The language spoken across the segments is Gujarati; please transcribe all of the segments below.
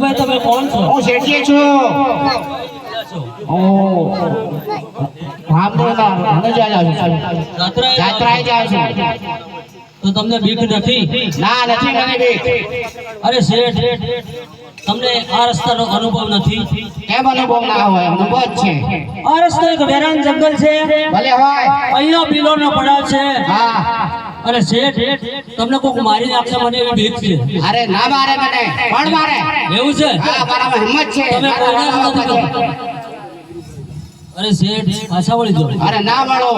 ભાઈ તમે કોણ છો? હું શેઠી છું. જાત્રાએ જાઉં છું. તો તમને બીક નથી? ના, નથી મને બીક. અરે શેઠ, તમને આ રસ્તાનો અનુભવ નથી? કેમ અનુભવ ના હોય? અનુભવ જ છે. આ રસ્તો એક વેરાન જંગલ છે. ભલે હોય. અહીંયા બિલોનો પડાવ છે. હા. અરે શેઠ, તમને કોક મારી નાખશે મને એવી બીક છે. અરે ના મારે મને, કોણ મારે? એવું છે? હા, મારામાં હિંમત છે. તમે કોઈને જ નથી કરતા. અરે શેઠ, પાછા વળી જાઓ. અરે ના વળો.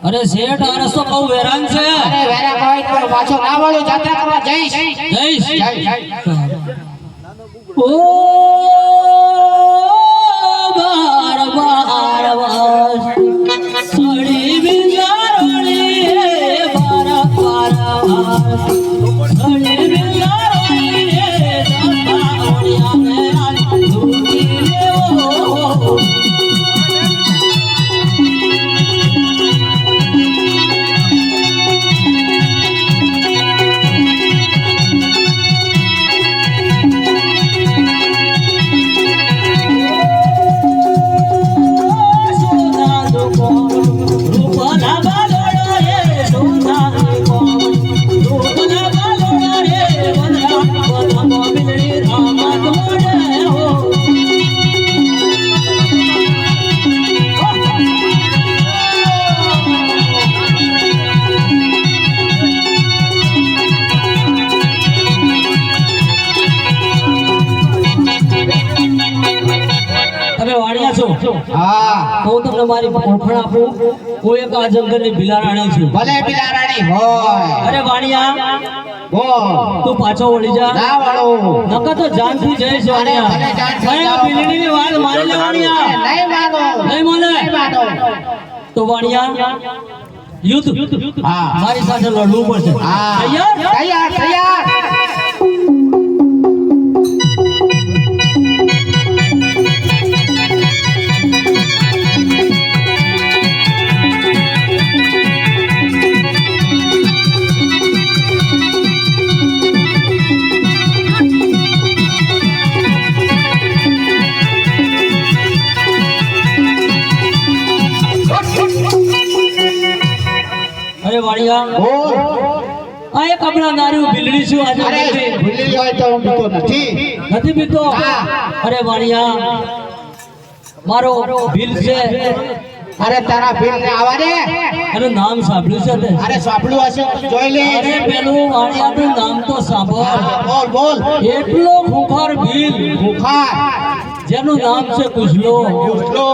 અરે શેઠ, આ રસ્તો બહુ વેરાન છે. અરે વેરા કોઈ તો પાછો ના વળો. જાત્રા કરવા જઈશ. જઈશ. ઓ બાર બાર વાસ સડી બિલારણી બાર બાર વાસ સડી બિલારણી જાતા ઓણિયા મે આજ ધૂતી લેવો. હા, હું તમને મારી ઓળખાણ આપું. હું એક આ જંગલની બિલારાણી છું. ભલે બિલારાણી હોય. અરે વાણિયા, બોલ. તું પાછો વળી જા. ના વળો. નકર તો જાનથી જઈશ વાણિયા. ભલે જાનથી ભાઈ આ જાઓ. બિલડીની વાત માની લે વાણિયા. નહીં માનો. નહીં માને? નહીં માનો. તો વાણિયા, યુદ્ધ હા. મારી સાથે લડવું પડશે. હા. તૈયાર? તૈયાર, તૈયાર. અરે વાણિયા, બોલ. આ એક આપણા નારી બિલડી છું આજે. અરે ભૂલી હોય તો હું બીતો નથી. નથી પીતો? હા. અરે વાણિયા, મારો બિલ છે. અરે તારા ભીલ ને આવા દે. એનું નામ સાંભળ્યું છે તે? અરે સાંભળ્યું હશે તો જોઈ લે. અરે પેલું વાણિયાનું નામ તો સાંભળ. બોલ, બોલ. એટલો ખુખાર ભીલ ભૂખાર. જેનું નામ છે કુસલો. કુસલો.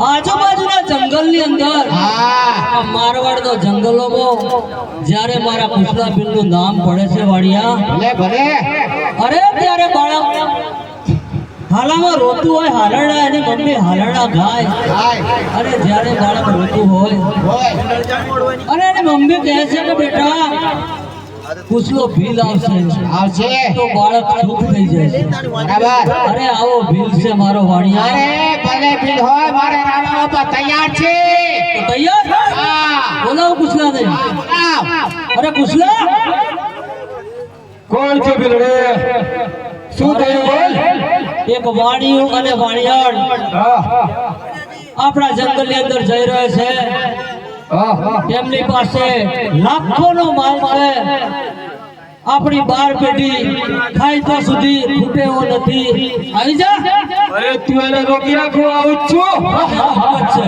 આજુબાજુના જંગલની અંદર, હા. આ મારવાડના જંગલોમાં જ્યારે મારા કુસલા ભીલનું નામ પડે છે વાણિયા, ભલે ભલે. અરે ત્યારે બાળક હાલામાં રોતું હોય, હાલરડા એની મમ્મી હાલરડા ગાય. હાય. અરે જ્યારે બાળક રોતું હોય હોય. અને એની મમ્મી કહે છે કે બેટા કુસલો ભીલ આવશે, આવશે. તો બાળક ચૂપ થઈ જાય છે. બરાબર. અરે આવો ભીલ છે મારો વાણિયા. અરે ભલે ભીલ હોય, મારે રાવણ તો તૈયાર છે. તો તૈયાર? હા. બોલાવો કુસલા ને. બોલાવ. અરે કુસલા, કોણ છે બિલડે? શું થયું બોલ? એક વાણિયું અને વાણિયાળ હા આપણા જંગલની અંદર જઈ રહ્યો છે. હા હા. તેમની પાસે લાખોનો માલ છે. આપણી 12 પેઢી ખાય તો સુધી ખૂટે એવો નથી. આવી જા. અરે તું એને રોકી રાખો, આવું જ છું. છે.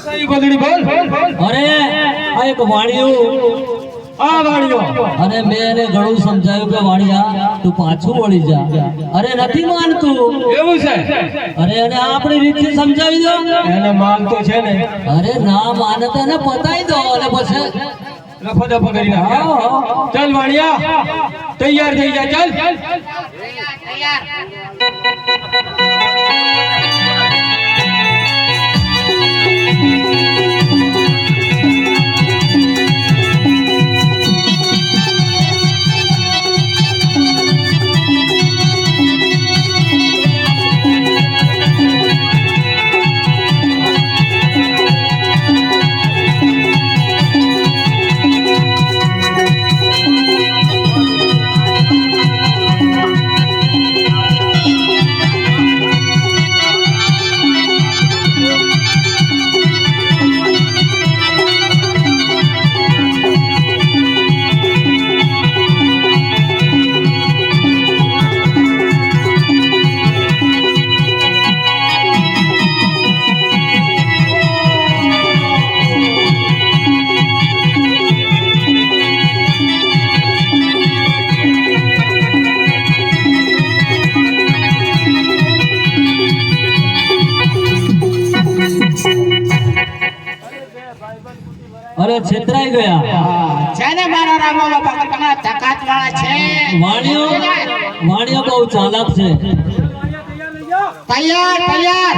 કઈ બદડી બોલ. અરે આ એક વાણિયું આ વાણીઓ અને મેં એને ઘણું સમજાવ્યું કે વાણિયા તું પાછું વળી જા. અરે નથી માનતું. એવું છે અરે એને આપણી રીતથી સમજાવી દો. એને માલ તો છે ને અરે ના માને તો એને પતાવી દો અને પછી રફા દફા કરી નાખ ચાલ વાણિયા તૈયાર થઈ જા ચાલ તૈયાર અરે છેતરાઈ ગયા. છે ને મારા રામા બાપા ઘણા તાકાત વાળા છે. વાણિયો બહુ ચાલાક છે. તૈયાર તૈયાર